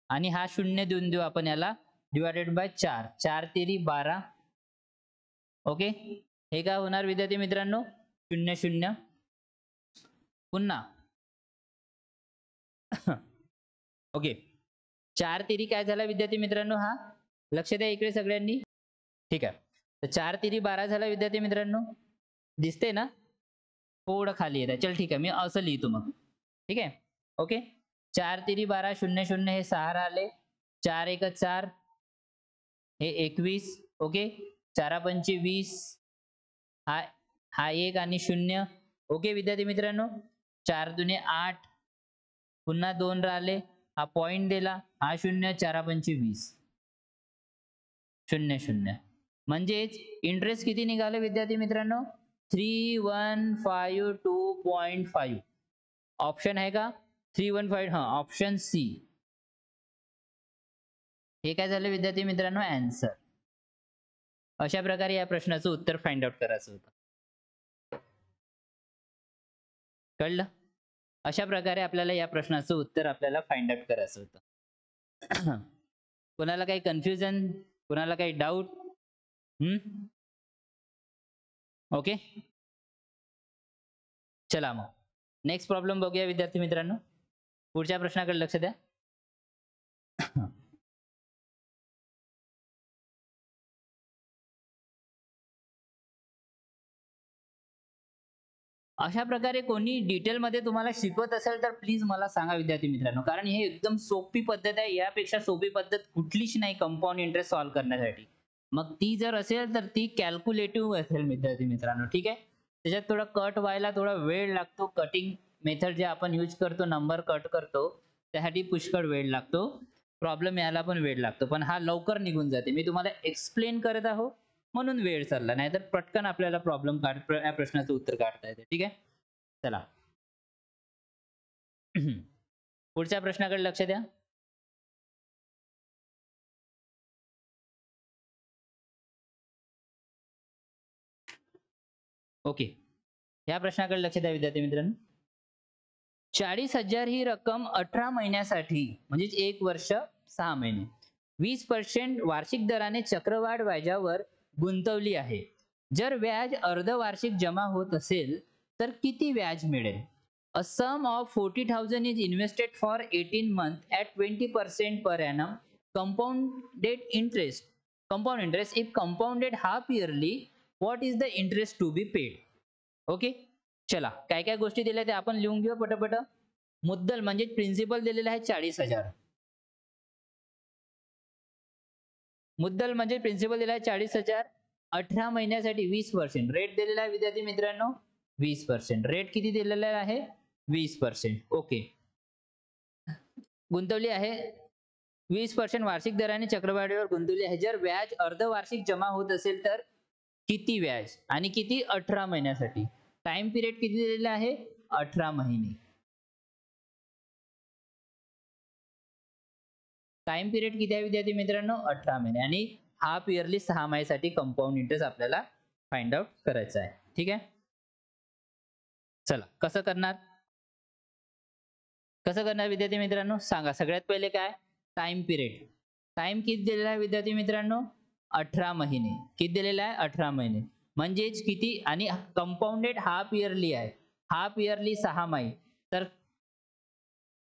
आणि हा शून्य देऊन देऊ आपण याला. Divided by 4. 4 तेरी 12. ओके. हे काय होणार विद्यार्थी मित्रांनो. 0 0 पुन्हा. ओके. 4 तेरी काय झाला विद्यार्थी मित्रांनो. हा लक्ष द्या इकडे सगळ्यांनी. ठीक आहे. तर 4 तेरी 12 झाला विद्यार्थी मित्रांनो. दिसते ना. थोडं खाली येत आहे. चल ठीक आहे. मी असं लिहितो मग. ठीक आहे. ओके. 4 तेरी 12 0 0 हे 6 राहिले. 4 1 4 हे 21. ओके. 4 5 20. हा 1 आणि 0. ओके विद्यार्थी मित्रांनो. 4 दुने 8. पुन्हा 2 राहिले. हा पॉइंट दिला. हा 0. 4 5 20. 0 0 म्हणजेच इंटरेस्ट किती निघाले विद्यार्थी मित्रांनो. 3152.5. ऑप्शन आहे का. 315. हा ऑप्शन सी. हे काय झालं विद्यार्थी मित्रांनो. आन्सर. अशा प्रकारे या प्रश्नाचं उत्तर फाइंड आउट करायचं होतं. कळलं. अशा प्रकारे आपल्याला या प्रश्नाचं उत्तर आपल्याला फाइंड आउट करायचं होतं. कोणाला काही कन्फ्युजन. कोणाला काही डाऊट. ओके. चला मग नेक्स्ट प्रॉब्लेम बघूया विद्यार्थी मित्रांनो. पुढच्या प्रश्नाकडे लक्ष द्या. अशा प्रकारे कोणी डिटेलमध्ये तुम्हाला शिकवत असेल तर प्लीज मला सांगा विद्यार्थी मित्रांनो. कारण हे एकदम सोपी पद्धत आहे. यापेक्षा सोपी पद्धत कुठलीच नाही कंपाऊंड इंटरेस्ट सॉल्व्ह करण्यासाठी. मग ती जर असेल तर ती कॅल्क्युलेटिव्ह असेल विद्यार्थी मित्रांनो. ठीक आहे. त्याच्यात थोडा कट व्हायला थोडा वेळ लागतो. कटिंग मेथड जे आपण यूज करतो नंबर कट करतो त्यासाठी पुष्कळ वेळ लागतो. प्रॉब्लेम यायला पण वेळ लागतो. पण हा लवकर निघून जाते. मी तुम्हाला एक्सप्लेन करत आहो म्हणून वेळ चालला. नाहीतर पटकन आपल्याला प्रॉब्लेम या प्रश्नाचं उत्तर काढता येते. ठीक आहे. चला. पुढच्या प्रश्नाकडे लक्ष द्या. ओके. या प्रश्नाकडे लक्ष द्या विद्यार्थी मित्रांनो. 40,000 ही रक्कम 18 महिन्यासाठी म्हणजेच 1 वर्ष 6 महिने 20% वार्षिक दराने चक्रवाढ व्याजावर गुंतवली आहे. जर व्याज अर्धवार्षिक जमा होत असेल तर किती व्याज मिळेल. A sum of 40,000 is invested for 18 months at 20% per annum. Compounded interest. Compound interest if compounded half yearly, what is the interest to be paid? Okay. चला काय काय गोष्टी दिल्या ते आपण लिहून घेऊ पटपट. मुद्दल म्हणजे प्रिन्सिपल दिलेला आहे 40,000. मुद्दल म्हणजे प्रिन्सिपल दिला आहे 40,000. 18 महिन्यासाठी 20%. रेट दिलेला आहे विद्यार्थी मित्रांनो 20%. रेट किती दिलेला आहे 20%. ओके. गुंतवली आहे 20% वार्षिक दराने चक्रवाढीवर गुंतवली आहे. जर व्याज अर्धवार्षिक जमा होत असेल तर किती व्याज आणि किती 18 महिन्यासाठी. टाइम पिरियड किती दिलेला आहे 18 महिने. टाइम पिरियड किती आहे विद्यार्थी मित्रांनो 18 महिने आणि हाफ इयरली 6 महिन्यासाठी कंपाऊंड इंटरेस्ट आपल्याला फाइंड आउट करायचा आहे. ठीक आहे. चला कसं करणार. कसं करणार विद्यार्थी मित्रांनो सांगा. सगळ्यात पहिले काय टाइम पिरियड. टाइम किती दिलेला आहे विद्यार्थी मित्रांनो 18 महिने. किती दिलेला आहे 18 महिने. म्हणजेच किती, आणि कंपाऊंडेड हाफ इयरली आहे, हाफ इयरली 6 महिने, तर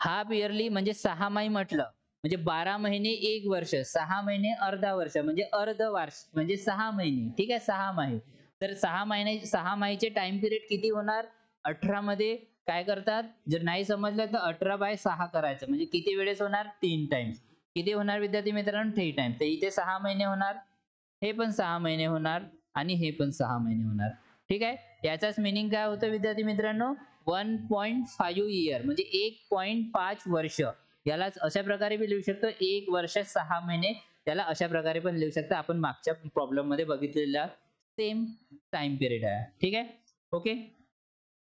हाफ इयरली म्हणजे 6 महिने म्हटलं म्हणजे 12 महिने 1 वर्ष, 6 महिने अर्धा वर्ष म्हणजे अर्ध वार्षिक म्हणजे 6 महिने. ठीक आहे, 6 महिने. तर 6 महिने, 6 महिन्याचे टाइम पिरियड किती होणार? 18 मध्ये काय करतात, जर नाही समजलं तर 18/6 करायचं, म्हणजे किती वेळेस होणार? 3 टाइम्स. किती होणार विद्यार्थी मित्रांनो? 3 टाइम्स. तर इथे 6 महिने होणार, हे पण 6 महिने होणार आणि हे पण 6 महिने होणार. ठीक आहे, याचाच मिनिंग काय होतं विद्यार्थी मित्रांनो? 1.5 इयर म्हणजे 1.5 वर्ष. यालाच अशा प्रकारे बी लिहू शकतो, 1 वर्ष 6 महिने. त्याला अशा प्रकारे पण लिहू शकतो. आपण मागच्या प्रॉब्लेम मध्ये बघितलेला सेम टाइम पिरियड आहे. ठीक आहे, ओके.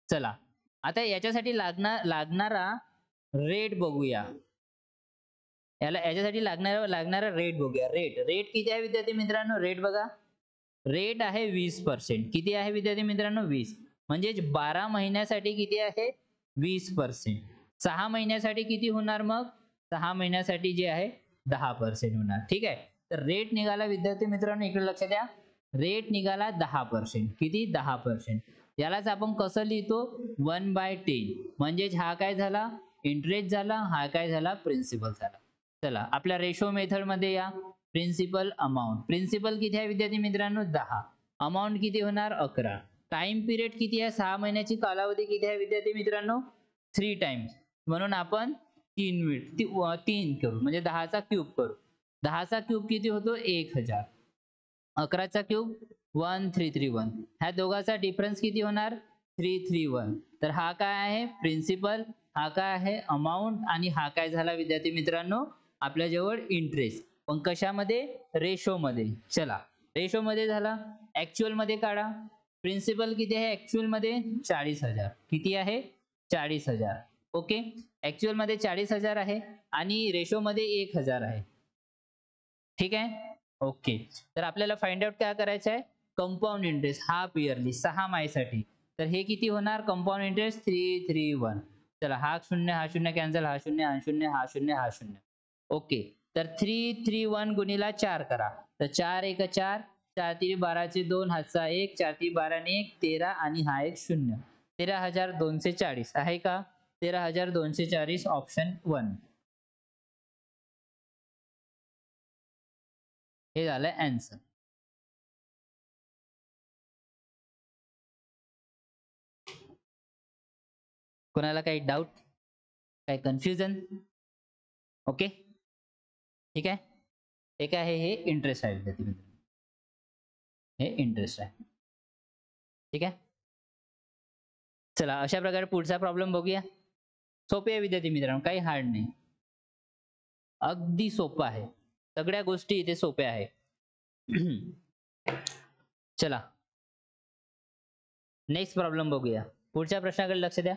चला, आता याच्यासाठी लागणारा रेट बघूया. याच्यासाठी लागणारा रेट बघूया. रेट किती आहे विद्यार्थी मित्रांनो? रेट बघा, रेट आहे 20%. किती आहे विद्यार्थी मित्रांनो? 20. म्हणजेच 12 महिन्यासाठी किती आहे? 20%. 6 महिन्यासाठी किती होणार मग? 6 महिन्यासाठी जे आहे 10% होणार. ठीक आहे, तर रेट निघाला विद्यार्थी मित्रांनो, इकडे लक्ष द्या, रेट निघाला 10%. किती? 10%. यालाच आपण कसं लिहितो? 1/10. म्हणजेच हा काय झाला? इंटरेस्ट झाला, हा काय झाला? प्रिन्सिपल झाला. चला, आपल्या रेशो मेथड मध्ये या. प्रिन्सिपल अमाऊंट, प्रिन्सिपल किती आहे विद्यार्थी मित्रांनो? 10. अमाऊंट किती होणार? 11. टाइम पिरियड किती आहे? 6 महिन्याची कालावधी किती आहे विद्यार्थी मित्रांनो? 3 टाइम्स. म्हणून आपण 3 करू, म्हणजे 10चा क्यूब करू. 10चा क्यूब किती होतो? 1000. 11चा क्यूब 1331. ह्या दोघांचा डिफरन्स किती होणार? 331. तर हा काय आहे? प्रिन्सिपल. हा काय आहे? अमाऊंट. आणि हा काय झाला विद्यार्थी मित्रांनो? आपल्या जवळ इंटरेस्ट. पण कशामध्ये? रेशो मध्ये. चला, रेशो मध्ये झाला, ऍक्च्युअल मध्ये काढा. प्रिन्सिपल किती आहे ऍक्च्युअल मध्ये? 40,000. किती आहे? 40,000. ओके, ऍक्च्युअल मध्ये 40,000 आहे आणि रेशो मध्ये 1,000 आहे. ठीक आहे, ओके. तर आपल्याला फाइंड आउट काय करायचं आहे? कंपाऊंड इंटरेस्ट हाफ इयरली 6 महिन्यासाठी. तर हे किती होणार? Compound interest 331. चला, हा शून्य हा शून्य कॅन्सल, हा शून्य हा शून्य हा शून्य हा शून्य. ओके, तर 331 गुणिला 4 करा. तर 4 1 4, 4 3 12चे 2, हातचा 1, 4 3 12 ने 1 13 आणि हा एक 0. 13,240 आहे का? 13,240 ऑप्शन 1. हे झालं आन्सर. कोणाला काही डाऊट, काही कन्फ्युजन? ओके, ठीक आहे. हे काय आहे? हे इंटरेस्ट आहे विद्यार्थी मित्रांनो, हे इंटरेस्ट आहे. ठीक आहे, चला अशा प्रकारे पुढचा प्रॉब्लेम बघूया. सोपे आहे विद्यार्थी मित्रांनो, काही हार्ड नाही, अगदी सोपं आहे. सगळ्या गोष्टी इथे सोप्या आहे. चला, नेक्स्ट प्रॉब्लेम बघूया. पुढच्या प्रश्नाकडे लक्ष द्या.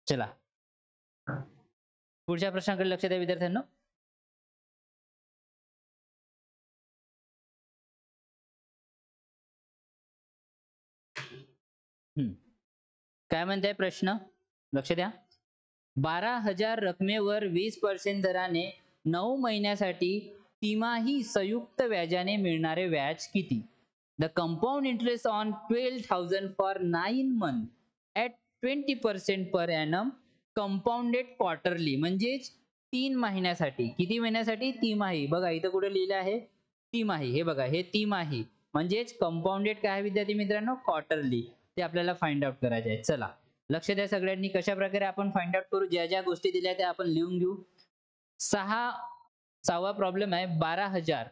चला, पुढच्या प्रश्नाकडे लक्ष द्या विद्यार्थ्यांनो. काय म्हणताय प्रश्न? लक्ष द्या. 12,000 रकमेवर 20% दराने 9 महिन्यासाठी तिमाही संयुक्त व्याजाने मिळणारे व्याज किती? The compound interest on 12,000 for 9 month at 20% per annum compounded quarterly. म्हणजेच 3 महिन्यासाठी. किती महिन्यासाठी? तिमाही. बघा इथं कुठे लिहिलं आहे? तिमाही. हे बघा, हे तिमाही म्हणजेच कंपाऊंडेड काय आहे विद्यार्थी मित्रांनो? क्वार्टरली. ते आपल्याला फाइंड आउट करायचे आहे. चला, लक्ष द्या सगळ्यांनी, कशा प्रकारे आपण फाइंड आउट करू. ज्या ज्या गोष्टी दिल्या त्या आपण लिहून घेऊ. 6वा प्रॉब्लेम आहे. 12,000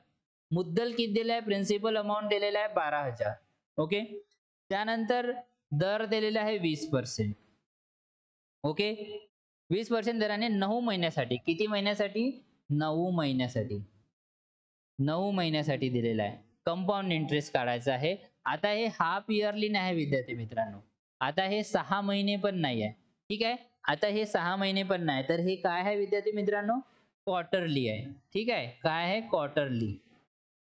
मुद्दल किती दिलाय? प्रिन्सिपल अमाऊंट दिलेला आहे 12,000. ओके, त्यानंतर दर दिलेला आहे 20%. ओके, 20% दराने 9 महिन्यासाठी. किती महिन्यासाठी? 9 महिन्यासाठी. 9 महिन्यासाठी दिलेला आहे. कंपाऊंड इंटरेस्ट काढायचा आहे. आता हे हाफ इयरली नाही विद्यार्थी मित्रांनो, आता हे 6 महिने पण नाही आहे. ठीक आहे, आता हे 6 महिने पण नाही, तर हे काय आहे विद्यार्थी मित्रांनो? क्वार्टरली आहे. ठीक आहे, काय आहे क्वार्टरली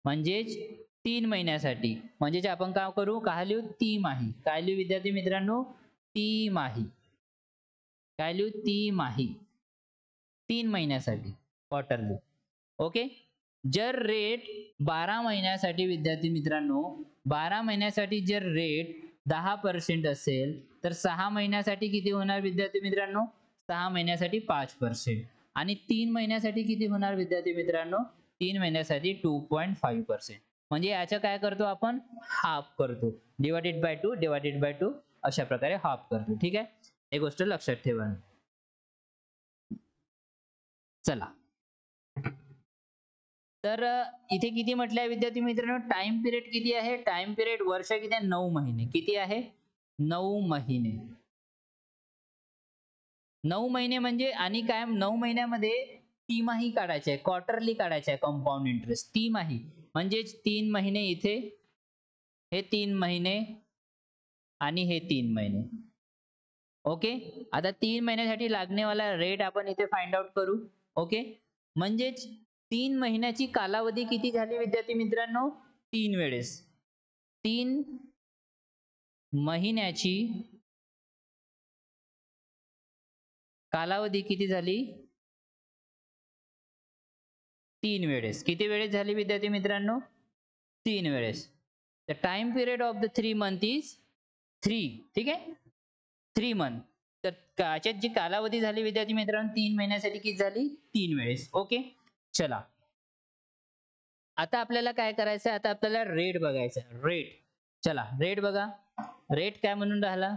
म्हणजेच 3 महिन्यासाठी. म्हणजेच आपण काय करू, काय लिहू तिमाही. काय लिहू विद्यार्थी मित्रांनो तिमाही. काय लिहू तिमाही. 3 महिन्यासाठी क्वार्टरली. ओके. जर रेट 12 महिन्यासाठी विद्यार्थी मित्रांनो 12 महिन्यासाठी जर रेट 10% असेल तर 6 महिन्यासाठी किती होणार विद्यार्थी मित्रांनो 6 महिन्यासाठी 5% आणि 3 महिन्यासाठी किती होणार विद्यार्थी मित्रांनो 3 महिन्यासाठी 2.5%. म्हणजे याच्या काय करतो आपण हाफ करतो डिवाइडेड बाय 2 अशा प्रकारे हाफ करतो. ठीक आहे, हे गोष्ट लक्षात ठेवा. चला, तर इथे किती म्हटलं आहे विद्यार्थी मित्रांनो टाइम पिरियड किती आहे, टाइम पिरियड वर्ष किती आहे 9 महिने. किती आहे 9 महिने. 9 महिने म्हणजे आणि काय 9 महिन्यामध्ये तिमाही काढायचे आहे, क्वार्टरली काढायचे आहे कंपाऊंड इंटरेस्ट. तिमाही म्हणजेच 3 महिने इथे, हे 3 महिने आणि हे 3 महिने. ओके. आता 3 महिन्यासाठी लागणेवाला रेट आपण इथे फाइंड आउट करू. ओके, म्हणजेच 3 महिन्याची कालावधी किती झाली विद्यार्थी मित्रांनो 3 वेळेस. 3 महिन्याची कालावधी किती झाली 3 वेळेस. किती वेळेस झाली विद्यार्थी मित्रांनो 3 वेळेस. The time period of the 3 month is 3. ठीक आहे 3 मंथ. तर याच्यात जी कालावधी झाली विद्यार्थी मित्रांनो 3 महिन्यासाठी किती झाली 3 वेळेस. ओके, चला आता आपल्याला काय करायचं आता आपल्याला रेट बघायचा रेट. चला रेट बघा. रेट काय म्हणून राहिला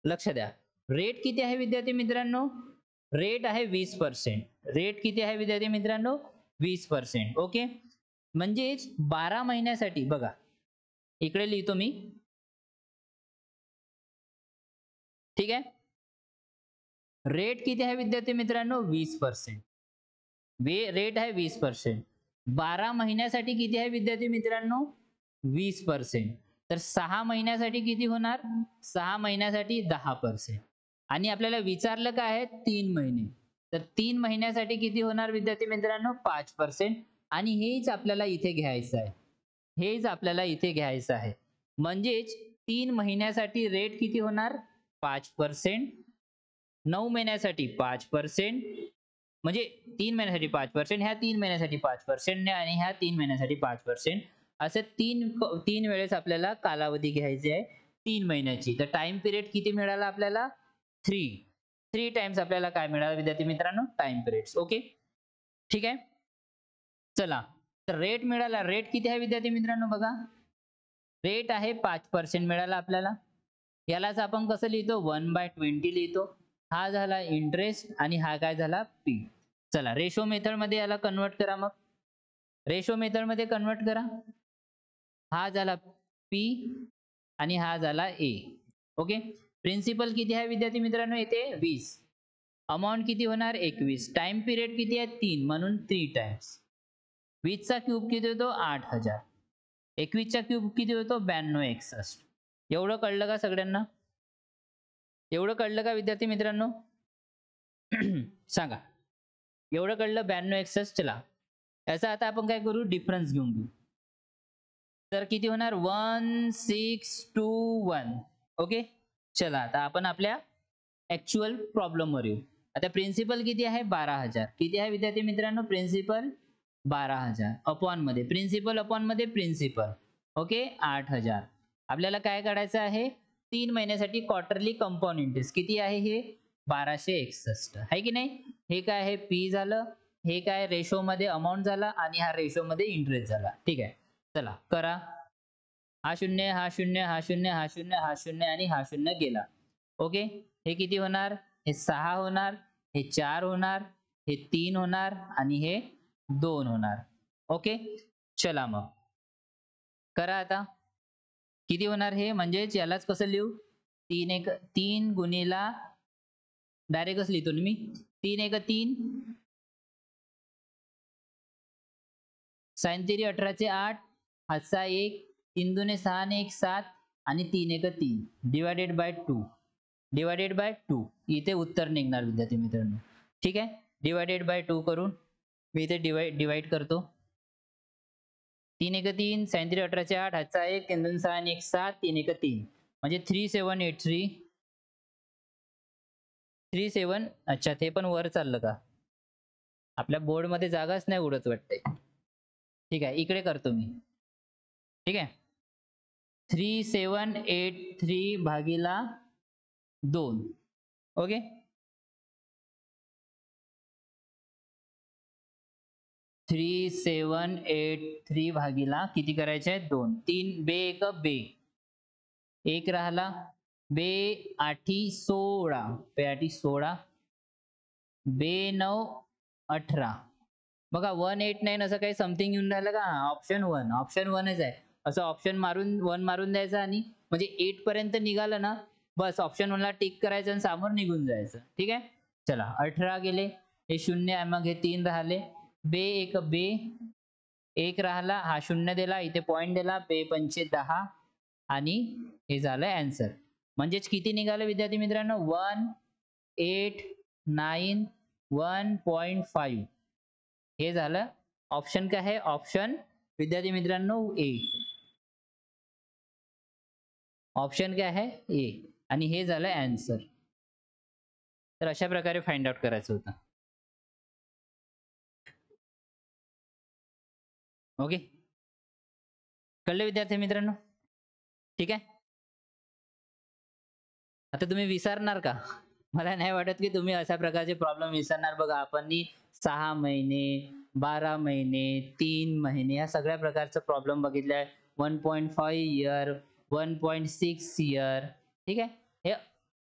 लक्ष द्या. रेट किती आहे विद्यार्थी मित्रांनो रेट आहे 20%. रेट किती आहे विद्यार्थी मित्रांनो 20%. ओके, म्हणजेच 12 महिन्यासाठी बघा इकडे लिहितो मी. ठीक आहे, रेट किती आहे विद्यार्थी मित्रांनो 20%. रेट आहे 20%. 12 महिन्यासाठी किती आहे विद्यार्थी मित्रांनो 20%. तर 6 महिन्यासाठी किती होणार 6 महिन्यासाठी 10%. आणि आपल्याला विचारलं काय आहे 3 महिने. तर 3 महिन्यासाठी किती होणार विद्यार्थी मित्रांनो 5%. आणि हेच आपल्याला इथे घ्यायचं आहे. हेच आपल्याला इथे घ्यायचं आहे. म्हणजेच 3 महिन्यासाठी रेट किती होणार 5%. 9 महिन्यासाठी 5%. म्हणजे 3 महिन्यासाठी 5%, ह्या 3 महिन्यासाठी 5% आणि ह्या 3 महिन्यासाठी 5%. असे 3 वेळेस आपल्याला कालावधी घ्यायची आहे 3 महिन्याची. तर टाइम पिरियड किती मिळाला आपल्याला 3 टाइम्स आपल्याला काय मिळालं विद्यार्थी मित्रांनो टाइम पिरियड्स. ओके, ठीक आहे. चला, तर रेट मिळाला. रेट किती आहे विद्यार्थी मित्रांनो बघा रेट आहे 5% मिळाला आपल्याला. यालाच आपण कसं लिहितो 1/20 लिहितो. हा झाला इंटरेस्ट आणि हा काय झाला पी. चला रेशो मेथड मध्ये याला कन्वर्ट करा. मग रेशो मेथड मध्ये कन्वर्ट करा. हा झाला पी आणि हा झाला ए. ओके, प्रिन्सिपल किती आहे विद्यार्थी मित्रांनो इथे 20. अमाऊंट किती होणार 21. टाइम पिरियड किती आहे 3 म्हणून 3 टाइम्स. 20 चा क्यूब किती होतो 8000. 21 चा क्यूब किती होतो 9261. एवढं कळलं का सगळ्यांना एवढं कळलं का विद्यार्थी मित्रांनो सांगा एवढं कळलं 9261. चला याचा आता आपण काय करू डिफरन्स घेऊन घेऊ. तर किती होणार 1621. ओके, चला आता आपण आपल्या ऍक्च्युअल प्रॉब्लेम वर येऊ. आता प्रिन्सिपल किती आहे 12000. किती आहे विद्यार्थी मित्रांनो प्रिन्सिपल 12000 अपॉन मध्ये प्रिन्सिपल अपॉन मध्ये प्रिन्सिपल. ओके 8000. आपल्याला काय काढायचं आहे 3 महिन्यासाठी क्वार्टरली कंपाऊंड इंटरेस्ट किती आहे हे 1261 आहे की नाही. हे काय आहे पी झालं. हे काय रेशो मध्ये अमाऊंट झाला आणि हा रेशो मध्ये इंटरेस्ट झाला. ठीक आहे, चला करा. हा शून्य हा शून्य हा शून्य हा शून्य हा शून्य आणि हा शून्य गेला. ओके, हे किती होणार हे 6 होणार, हे 4 होणार, हे 3 होणार आणि हे 2 होणार. ओके, चला मग करा आता. किती होणार हे म्हणजेच यालाच कसं लिहू 3 गुणिला डायरेक्टच लिहितो मी 3 1 3 साइन 3 18 चे 8 हातचा 1 3 दुने 6 आणि 1 7 आणि 3 1 3 डिवाइडेड बाय 2 इथे उत्तर निघणार विद्यार्थी मित्रांनो. ठीक आहे, डिवायडेड बाय 2 करून मी इथे डिवाइड करतो. 3 एक 3, 37 18 8, हातचा 1, 3 2 6 आणि 1 7, 3 एक 3 म्हणजे 3783. 37 अच्छा ते पण वर चाललं का? आपल्या बोर्डमध्ये जागाच नाही उडत वाटते. ठीक आहे, इकडे करतो मी. ठीक आहे. 3783 भागीला 2. ओके. 3783 भागीला किती करायचे आहेत? 2. 3 बे एक बे. 1 राहिला. बे आठी 16. बे आठी 16. बे 9 18. बघा 189 असं काही समथिंग येऊन राहिलं का? ऑप्शन 1. ऑप्शन 1च आहे. असं ऑप्शन मारून 1 मारून द्यायचं आणि म्हणजे 8 पर्यंत निघालं ना, बस ऑप्शन 1 ला टिक करायचं आणि समोर निघून जायचं. ठीक आहे. चला 18 गेले. हे 0 मग हे 3 राहिले. बे एक बे. 1 राहिला. हा 0 दिला. इथे पॉइंट दिला. बे 5 10 आणि हे झालं आन्सर. म्हणजेच किती निघालं विद्यार्थी मित्रांनो? 189 1.5. हे झालं ऑप्शन काय आहे? ऑप्शन विद्यार्थी मित्रांनो ए. ऑप्शन काय आहे? ए. आणि हे झालं आन्सर. तर अशा प्रकारे फाइंड आउट करायचं होतं. ओके. कळलं विद्यार्थी मित्रांनो? ठीक आहे. आता तुम्ही विसरणार का? मला नाही वाटत की तुम्ही अशा प्रकारचे प्रॉब्लेम विसरणार. बघा आपण 6 महिने, 12 महिने, 3 महिने या सगळ्या प्रकारचे प्रॉब्लेम बघितले आहे. 1.5 इयर, 1.6 इयर, ठीक आहे. हे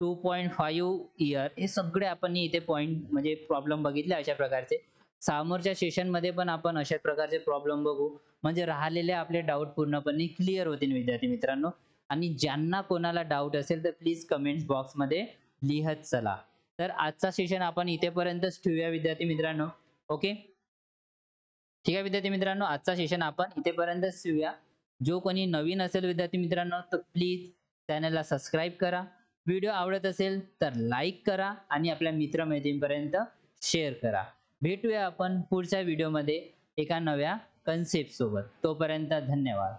2.5 इयर हे सगळे आपण इथे पॉइंट म्हणजे प्रॉब्लेम बघितले अशा प्रकारचे. समोरच्या सेशनमध्ये पण आपण अशा प्रकारचे प्रॉब्लेम बघू. म्हणजे राहिलेले आपले डाऊट पूर्णपणे क्लिअर होतील विद्यार्थी मित्रांनो. आणि ज्यांना कोणाला डाऊट असेल तर प्लीज कमेंट्स बॉक्समध्ये लिहत चला. तर आजचा सेशन आपण इथेपर्यंतच ठेवूया विद्यार्थी मित्रांनो. ओके. ठीक आहे विद्यार्थी मित्रांनो, आजचा सेशन आपण इथेपर्यंतच ठेवूया. जो कोणी नवीन असेल विद्यार्थी मित्रांनो तर प्लीज चॅनलला सबस्क्राईब करा. व्हिडिओ आवडत असेल तर लाईक करा आणि आपल्या मित्रमैत्रिणींपर्यंत शेअर करा. भेटूया आपण पुढच्या व्हिडिओमध्ये एका नव्या कन्सेप्ट सोबत. तोपर्यंत धन्यवाद.